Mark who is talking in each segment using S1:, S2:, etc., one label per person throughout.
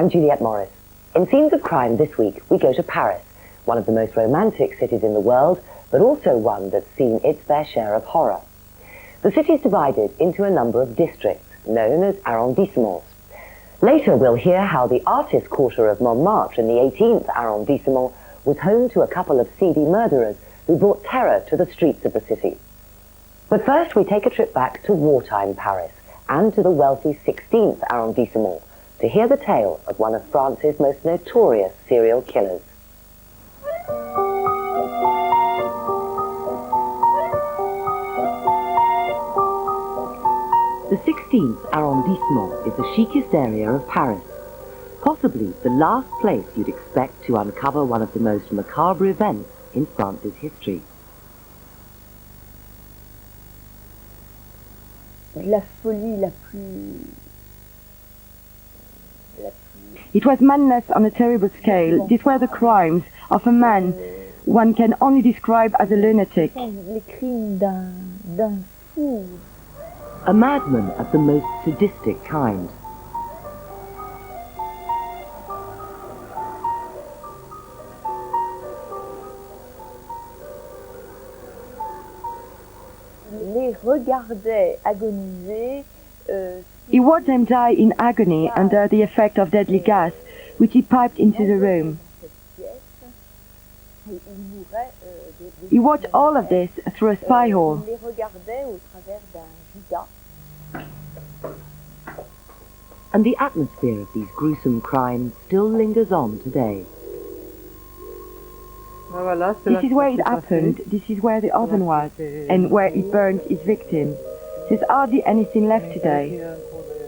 S1: I'm Juliette Morris. In Scenes of Crime this week, we go to Paris, one of the most romantic cities in the world, but also one that's seen its fair share of horror. The city is divided into a number of districts, known as arrondissements. Later, we'll hear how the artist quarter of Montmartre in the 18th arrondissement was home to a couple of seedy murderers who brought terror to the streets of the city. But first, we take a trip back to wartime Paris and to the wealthy 16th arrondissement to hear the tale of one of France's most notorious serial killers. The 16th arrondissement is the chicest area of Paris, possibly the last place you'd expect to uncover one of the most macabre events in France's history.
S2: La folie la plus...
S3: It was madness on a terrible scale. These were the crimes of a man one can only describe as a lunatic.
S2: Les crimes d'un fou.
S1: A madman of the most sadistic kind.
S2: Les regardait agoniser.
S3: He watched them die in agony under the effect of deadly gas, which he piped into the room. He watched all of this through a spy hole.
S2: Les regardait au travers d'un judas.
S1: And the atmosphere of these gruesome crimes still lingers on today.
S3: This is where it happened, this is where the oven was, and where he burned his victim. There's hardly anything left today.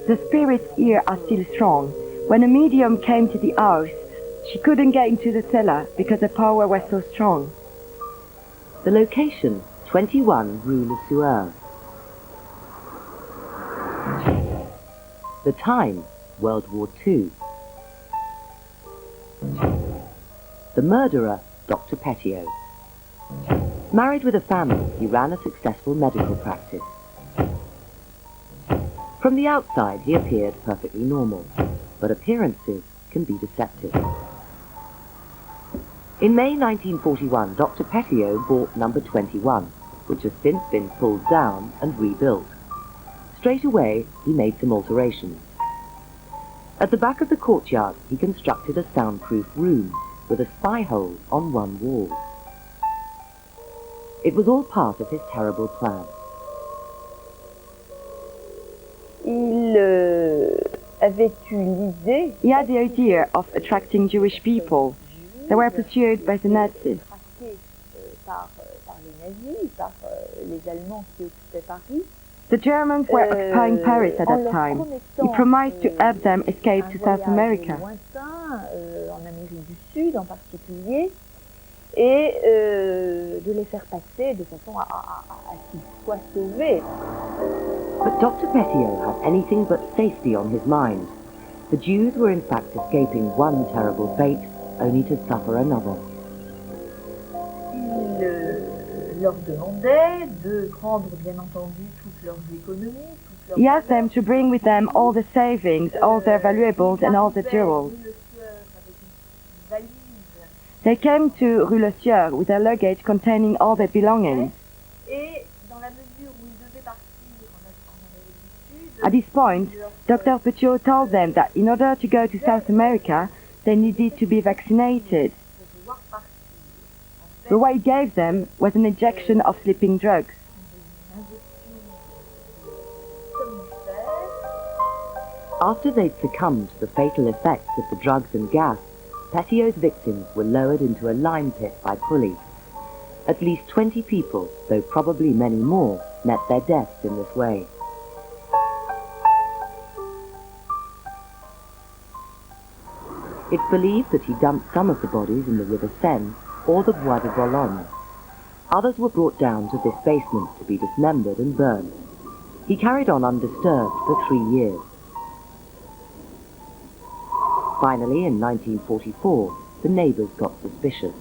S3: The spirits here are still strong. When a medium came to the house, she couldn't get into the cellar because the power was so strong.
S1: The location, 21 Rue Le Sueur. The time, World War II. The murderer, Dr. Petiot. Married with a family, he ran a successful medical practice. From the outside, he appeared perfectly normal, but appearances can be deceptive. In May 1941, Dr. Petiot bought number 21, which has since been pulled down and rebuilt. Straight away, he made some alterations. At the back of the courtyard, he constructed a soundproof room with a spy hole on one wall. It was all part of his terrible plan.
S2: Il avait eu l'idée.
S3: He had the idea of attracting Jewish people. They were pursued by the Nazis.
S2: Par les nazis, par les Allemands qui occupaient Paris.
S3: The Germans were occupying Paris at that time. He promised to help them escape to South America.
S2: En Amérique du Sud en particulier, et de les faire passer de façon à qu'ils soient sauvés.
S1: But Dr. Petiot had anything but safety on his mind. The Jews were in fact escaping one terrible fate, only to suffer another.
S2: Il leur demandait de prendre bien entendu toutes leurs économies.
S3: He asked them to bring with them all the savings, all their valuables and all the jewels. They came to Rue Le Sueur with their luggage containing all their belongings. At this point, Dr. Petiot told them that in order to go to South America, they needed to be vaccinated. But what he gave them was an injection of sleeping drugs.
S1: After they'd succumbed to the fatal effects of the drugs and gas, Petiot's victims were lowered into a lime pit by pulleys. At least 20 people, though probably many more, met their deaths in this way. It's believed that he dumped some of the bodies in the River Seine or the Bois de Boulogne. Others were brought down to this basement to be dismembered and burned. He carried on undisturbed for 3 years. Finally, in 1944, the neighbours got suspicious.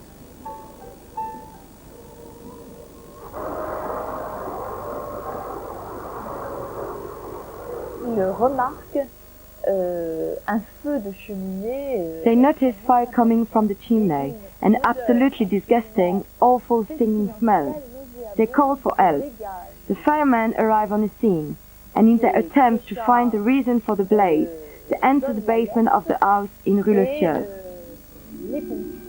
S2: Il remarque un feu de cheminée.
S3: They noticed fire coming from the chimney, an absolutely disgusting, awful stinging smell. They called for help. The firemen arrived on the scene, and in their attempt to find the reason for the blaze, they entered the basement of the house in Rue Le Sieur.
S2: Les pompiers.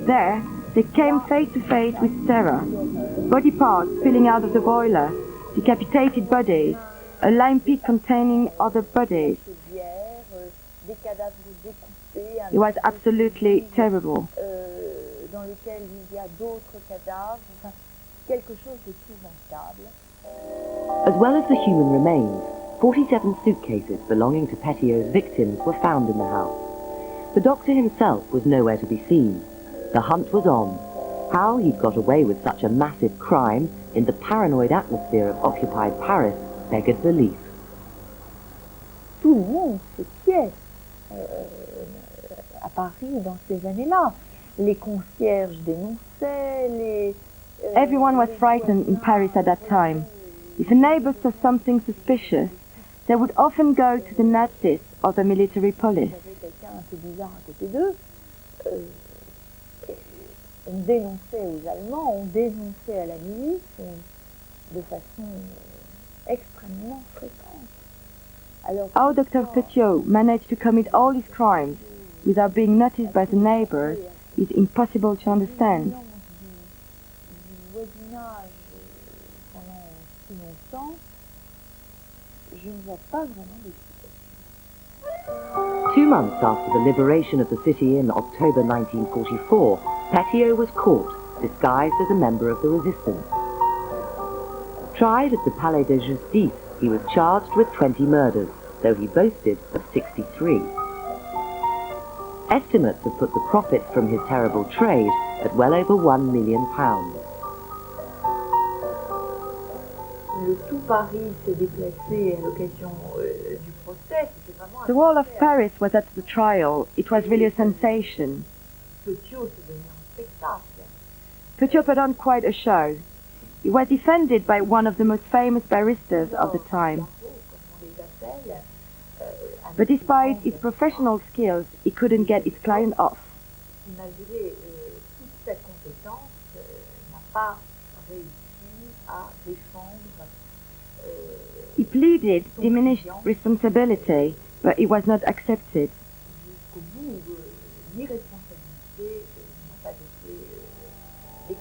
S3: There, they came face to face with terror. Body parts spilling out of the boiler, decapitated bodies, a lime pit containing other bodies. It was absolutely terrible.
S2: Dans lequel il y a d'autres cadavres, enfin, quelque chose d'épouvantable.
S1: As well as the human remains, 47 suitcases belonging to Petiot's victims were found in the house. The doctor himself was nowhere to be seen. The hunt was on. How he'd got away with such a massive crime in the paranoid atmosphere of occupied Paris beggars belief.
S2: Tout le monde s'inquiète à Paris dans ces années-là. Les concierges dénonçaient,
S3: Everyone was frightened in Paris at that time. If a neighbor saw something suspicious, they would often go to the Nazis or the military police.
S2: Il y avait quelqu'un un peu bizarre à côté d'eux. On dénonçait aux Allemands, on dénonçait à la milice de façon extrêmement fréquente. Alors,
S3: How Dr. Petiot managed to commit all his crimes without being noticed by the neighbors is impossible to understand.
S2: Du voisinage pendant si longtemps, je ne vois pas vraiment d'explication.
S1: 2 months after the liberation of the city in October 1944, Petiot was caught, disguised as a member of the resistance. Tried at the Palais de Justice, he was charged with 20 murders, though he boasted of 63. Estimates have put the profits from his terrible trade at well over £1 million.
S2: Le tout Paris s'est déplacé à l'occasion du procès. C'était vraiment
S3: The whole of Paris was at the trial. It was really a sensation.
S2: Petiot, c'est devenu un spectacle.
S3: Petiot put on quite a show. He was defended by one of the most famous barristers of the time. But despite his professional skills, he couldn't get his client off.
S2: Malgré toute sa compétence, n'a pas réussi à défendre.
S3: He pleaded diminished responsibility, but it was not accepted.
S2: Jusqu'au bout, l'irresponsabilité n'a pas été déclarée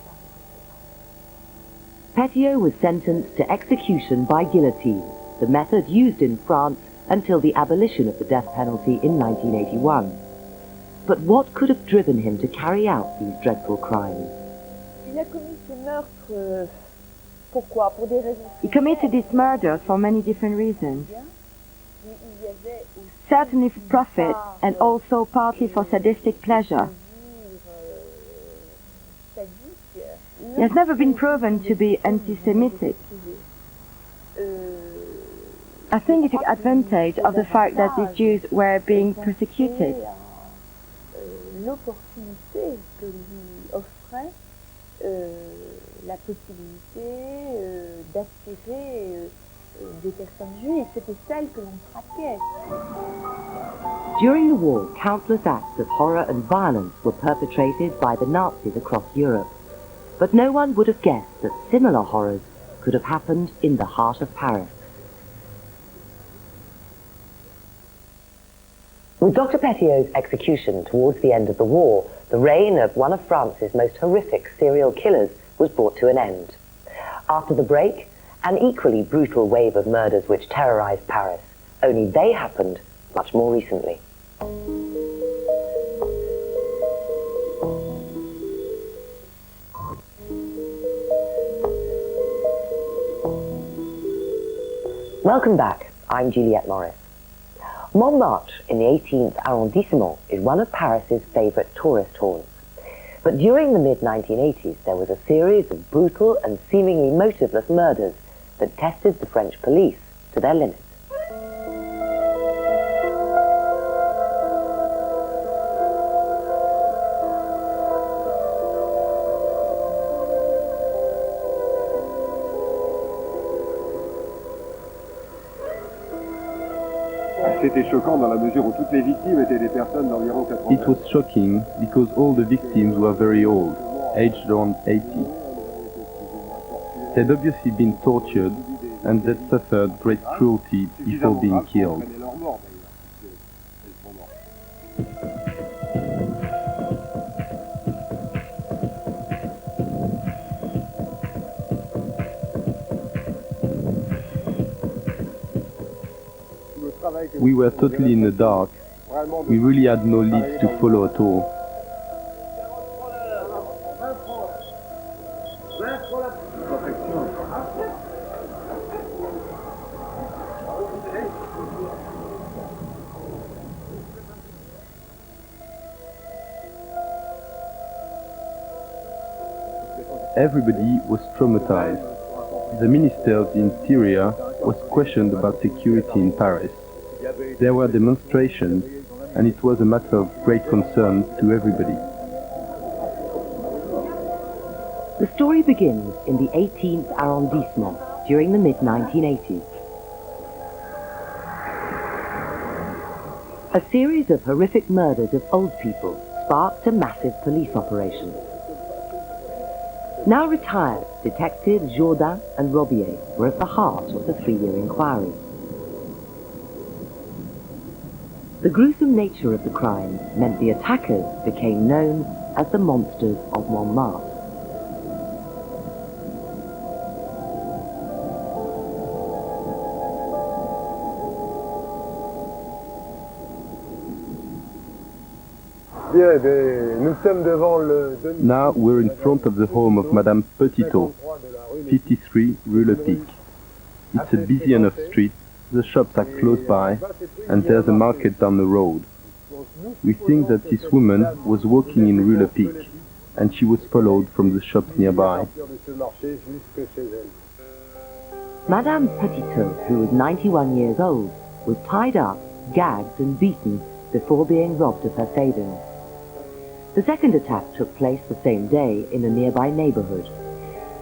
S2: comme telle.
S1: Petiot was sentenced to execution by guillotine, the method used in France until the abolition of the death penalty in 1981. But what could have driven him to carry out these dreadful crimes?
S2: Il a commis ce meurtre, pourquoi? Pour des raisons.
S3: He committed these murders for many different reasons.
S2: Il y avait aussi
S3: Certainly for profit and also partly for sadistic pleasure. He has never been proven to be anti-Semitic. I think he took advantage of the fact that the Jews were being persecuted.
S2: L'opportunité que lui offrait la possibilité d'attirer des personnes juives. C'était celles que l'on traquait.
S1: During the war, countless acts of horror and violence were perpetrated by the Nazis across Europe. But no one would have guessed that similar horrors could have happened in the heart of Paris. With Dr. Petiot's execution towards the end of the war, the reign of one of France's most horrific serial killers was brought to an end. After the break, an equally brutal wave of murders which terrorized Paris, only they happened much more recently. Welcome back. I'm Juliette Morris. Montmartre in the 18th arrondissement is one of Paris's favourite tourist haunts. But during the mid-1980s, there was a series of brutal and seemingly motiveless murders that tested the French police to their limit.
S4: C'était choquant dans la mesure où toutes les victimes étaient des personnes d'environ 80 ans.
S5: It was shocking because all the victims were very old, aged around 80. They'd obviously been tortured and they'd suffered great cruelty before being killed. We were totally in the dark. We really had no leads to follow at all. Everybody was traumatized. The Minister of the Interior was questioned about security in Paris. There were demonstrations, and it was a matter of great concern to everybody.
S1: The story begins in the 18th arrondissement during the mid-1980s. A series of horrific murders of old people sparked a massive police operation. Now retired, Detectives Jourdain and Robier were at the heart of the 3-year inquiry. The gruesome nature of the crime meant the attackers became known as the monsters of Montmartre.
S5: Now we're in front of the home of Madame Petiot, 53 Rue Le Pic. It's a busy enough street, the shops are close by, and there's a market down the road. We think that this woman was walking in Rue Le Pic, and she was followed from the shops nearby.
S1: Madame Petiot, who was 91 years old, was tied up, gagged and beaten before being robbed of her savings. The second attack took place the same day in a nearby neighborhood.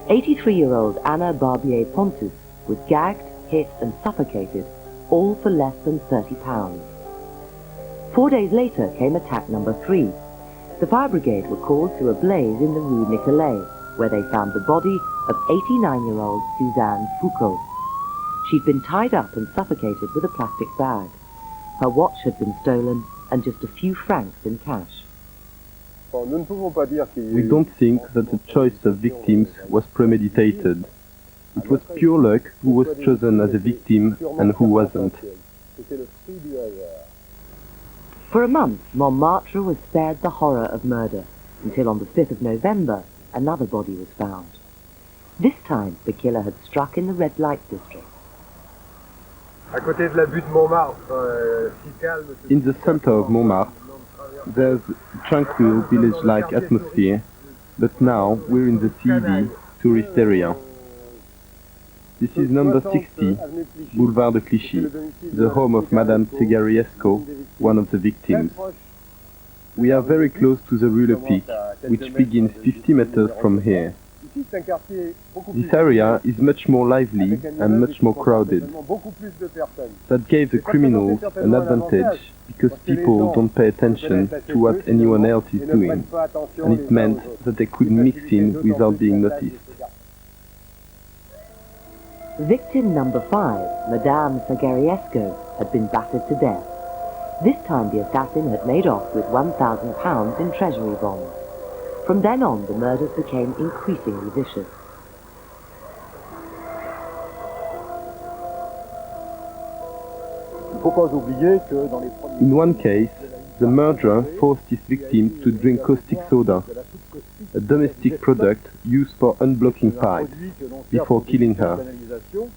S1: 83-year-old Anna Barbier-Pontus was gagged, hit and suffocated, all for less than £30. 4 days later came attack number 3. The fire brigade were called to a blaze in the Rue Nicolet, where they found the body of 89-year-old Suzanne Foucault. She'd been tied up and suffocated with a plastic bag. Her watch had been stolen and just a few francs in cash.
S5: We don't think that the choice of victims was premeditated. It was pure luck who was chosen as a victim and who wasn't.
S1: For a month, Montmartre was spared the horror of murder, until on the 5th of November, another body was found. This time, the killer had struck in the red light district.
S5: In the center of Montmartre, there's a tranquil village-like atmosphere, but now we're in the seedy tourist area. This is number 60, Boulevard de Clichy, the home of Madame Tegariesco, one of the victims. We are very close to the Rue Le Pic, which begins 50 meters from here. This area is much more lively and much more crowded. That gave the criminals an advantage because people don't pay attention to what anyone else is doing, and it meant that they could mix in without being noticed.
S1: Victim number 5, Madame Tegariesco, had been battered to death. This time the assassin had made off with £1,000 in treasury bonds. From then on, the murders became increasingly vicious.
S5: In one case, the murderer forced his victim to drink caustic soda, a domestic product used for unblocking pipes, before killing her.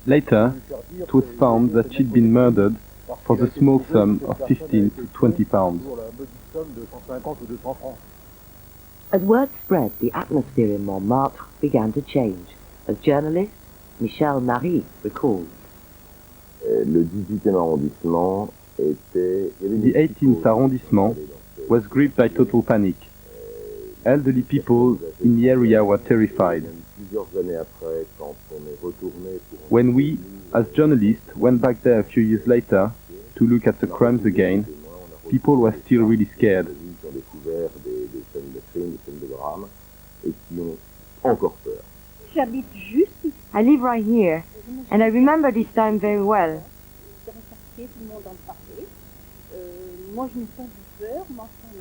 S5: Later, it was found that she'd been murdered for the small sum of 15 to 20 pounds.
S1: As word spread, the atmosphere in Montmartre began to change, as journalist Michel Marie recalls.
S5: The 18th arrondissement was gripped by total panic. Elderly people in the area were terrified. When we, as journalists, went back there a few years later, to look at the crimes again, people were still really scared.
S3: I live right here, and I remember this time very well.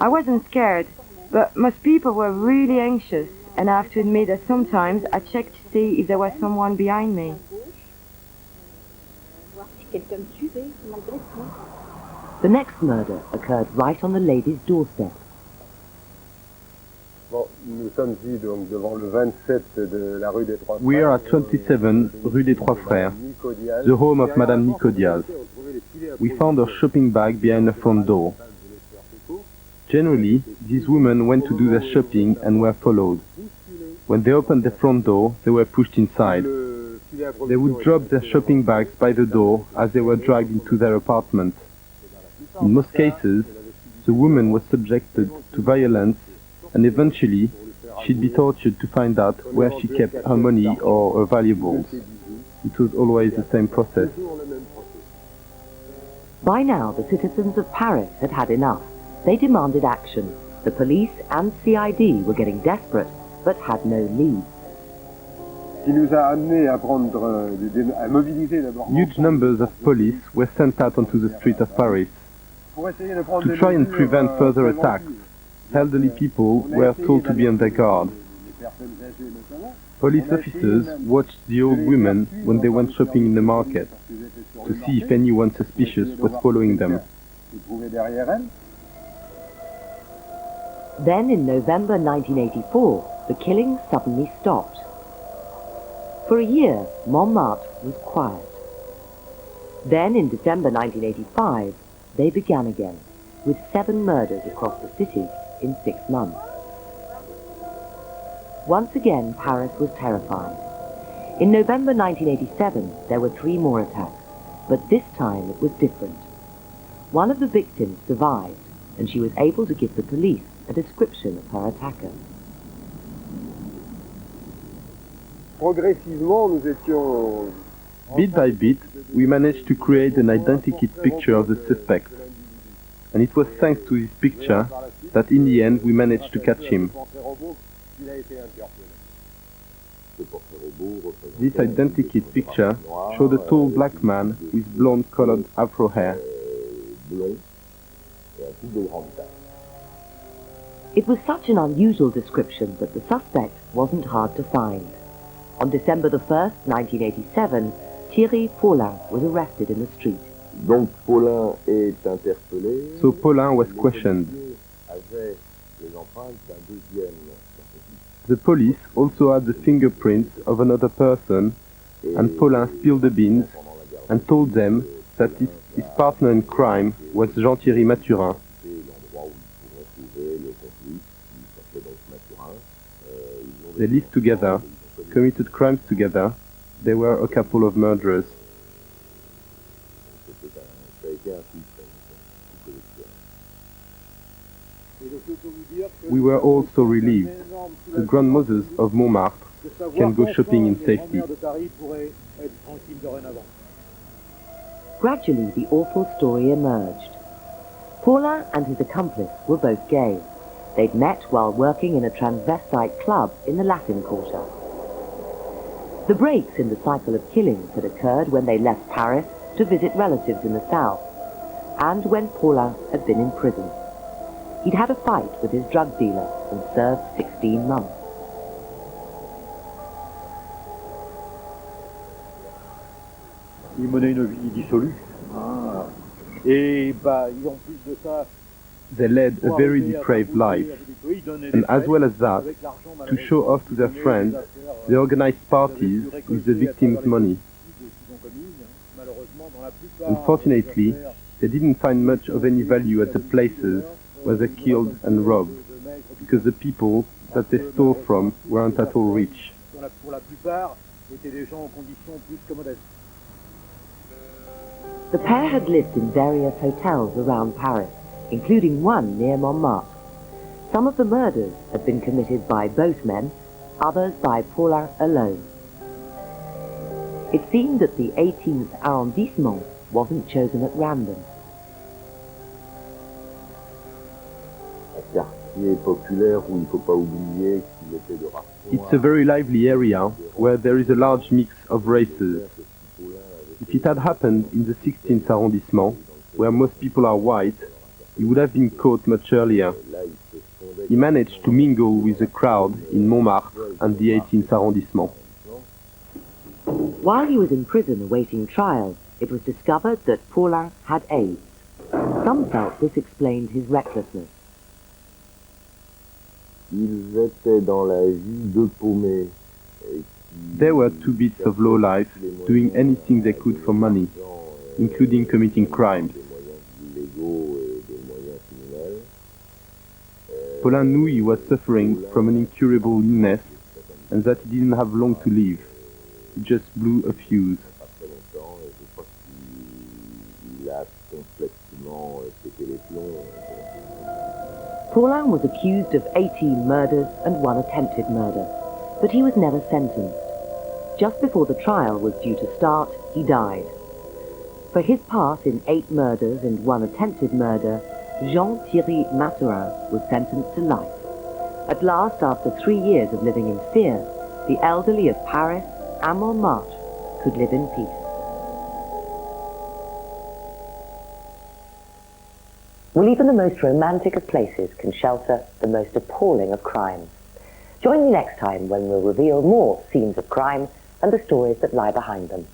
S3: I wasn't scared, but most people were really anxious, and I have to admit that sometimes I checked to see if there was someone behind me.
S1: The next murder occurred right on the lady's doorstep.
S4: Nous sommes ici donc devant le 27 de la rue des Trois Frères.
S5: We are at 27 Rue des Trois Frères, the home of Madame Nicodiaz. We found her shopping bag behind the front door. Generally, these women went to do their shopping and were followed. When they opened the front door, they were pushed inside. They would drop their shopping bags by the door as they were dragged into their apartment. In most cases, the woman was subjected to violence, and eventually she'd be tortured to find out where she kept her money or her valuables. It was always the same process.
S1: By now, the citizens of Paris had had enough. They demanded action. The police and CID were getting desperate, but had no leads.
S4: Qui nous a amené à prendre, à mobiliser d'abord.
S5: Huge numbers of police were sent out onto the streets of Paris. To try and prevent further attacks, elderly people were told to be on their guard. Police officers watched the old women when they went shopping in the market to see if anyone suspicious was following them.
S1: Then in November 1984, the killings suddenly stopped. For a year, Montmartre was quiet. Then in December 1985, they began again, with 7 murders across the city in 6 months. Once again, Paris was terrified. In November 1987, there were 3 more attacks, but this time it was different. One of the victims survived, and she was able to give the police a description of her attacker.
S4: Progressivement, nous étions.
S5: Bit by bit, we managed to create an identikit picture of the suspect. And it was thanks to this picture that in the end we managed to catch him. This identikit picture showed a tall black man with blonde-colored afro hair.
S1: It was such an unusual description that the suspect wasn't hard to find. On December the 1st, 1987, Thierry Paulin was arrested in the street.
S6: Donc Paulin est interpellé.
S5: So Paulin was questioned. The police also had the fingerprints of another person, and Paulin spilled the beans and told them that his partner in crime was Jean-Thierry Mathurin. They lived together, committed crimes together. They were a couple of murderers. We were all so relieved. The grandmothers of Montmartre can go shopping in safety.
S1: Gradually, the awful story emerged. Paulin and his accomplice were both gay. They'd met while working in a transvestite club in the Latin Quarter. The breaks in the cycle of killings had occurred when they left Paris to visit relatives in the south, and when Paulin had been in prison. He'd had a fight with his drug dealer and served 16 months.
S7: Ils menaient une vie dissolue. Et en plus de ça,
S5: They led a very depraved life, and as well as that, to show off to their friends, they organized parties with the victims' money. Unfortunately, they didn't find much of any value at the places where they killed and robbed, because the people that they stole from weren't at all rich.
S7: pour la plupart, étaient des gens en conditions plus que modestes.
S1: The pair had lived in various hotels around Paris, including one near Montmartre. Some of the murders had been committed by both men, others by Paulin alone. It seemed that the 18th arrondissement wasn't chosen at random.
S6: quartier populaire où il ne faut pas oublier qu'il était de race
S5: It's
S6: noire.
S5: a very lively area where there is a large mix of races. If it had happened in the 16th arrondissement, where most people are white, he would have been caught much earlier. He managed to mingle with the crowd in Montmartre and the 18th arrondissement.
S1: While he was in prison awaiting trial, it was discovered that Paulin had AIDS. Some felt this explained his recklessness.
S6: Ils étaient dans la vie deux paumés.
S5: There were two bits of low life doing anything they could for money, including committing crimes. Paulin knew he was suffering from an incurable illness and that he didn't have long to live. He just blew a fuse.
S1: Paulin was accused of 18 murders and 1 attempted murder, but he was never sentenced. Just before the trial was due to start, he died. For his part in 8 murders and 1 attempted murder, Thierry was sentenced to life. At last, after 3 years of living in fear, the elderly of Paris and Montmartre could live in peace. Well, even the most romantic of places can shelter the most appalling of crimes. Join me next time when we'll reveal more scenes of crime and the stories that lie behind them.